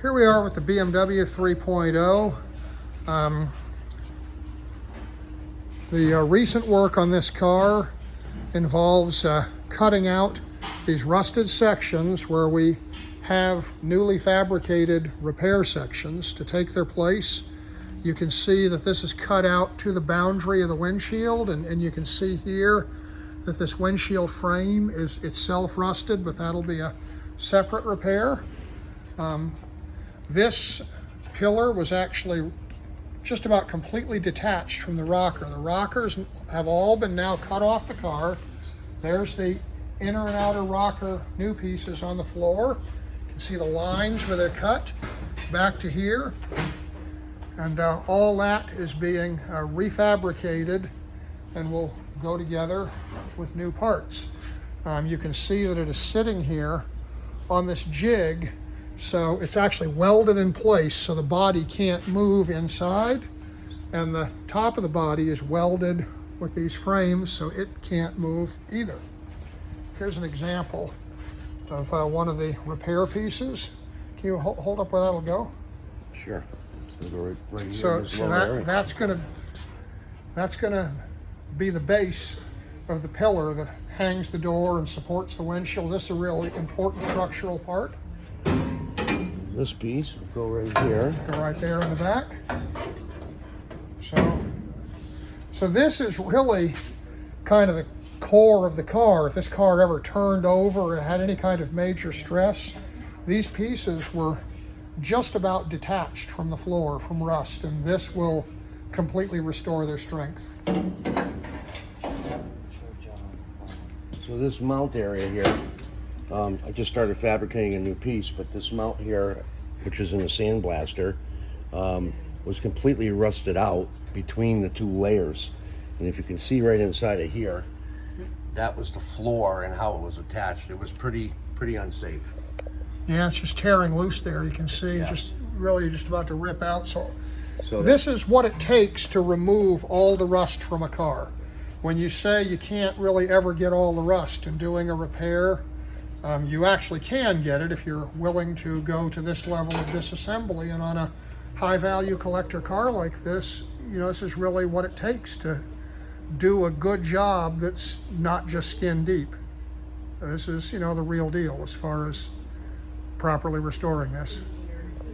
Here we are with the BMW 3.0. The recent work on this car involves cutting out these rusted sections where we have newly fabricated repair sections to take their place. You can see that this is cut out to the boundary of the windshield, and you can see here that this windshield frame is itself rusted, but that'll be a separate repair. This pillar was actually just about completely detached from the rocker. The rockers have all been now cut off the car. There's the inner and outer rocker new pieces on the floor. You can see the lines where they're cut back to here. And all that is being refabricated and will go together with new parts. You can see that it is sitting here on this jig, so it's actually welded in place so the body can't move inside, and the top of the body is welded with these frames so it can't move either. Here's an example of one of the repair pieces. Can you hold up where that'll go? Sure. It's gonna go right here. So that's gonna be the base of the pillar that hangs the door and supports the windshield. This is a really important structural part. This piece will go right here. Go right there in the back. So this is really kind of the core of the car. If this car ever turned over or had any kind of major stress, these pieces were just about detached from the floor from rust, and this will completely restore their strength. So this mount area here, I just started fabricating a new piece, but this mount here, which is in the sandblaster, was completely rusted out between the two layers. And if you can see right inside of here, that was the floor and how it was attached. It was pretty unsafe. Yeah, it's just tearing loose there. You can see Yeah. just about to rip out. So this is what it takes to remove all the rust from a car. When you say you can't really ever get all the rust in doing a repair, you actually can get it if you're willing to go to this level of disassembly. And on a high value collector car like this, you know, this is really what it takes to do a good job that's not just skin deep. This is, you know, the real deal as far as properly restoring this.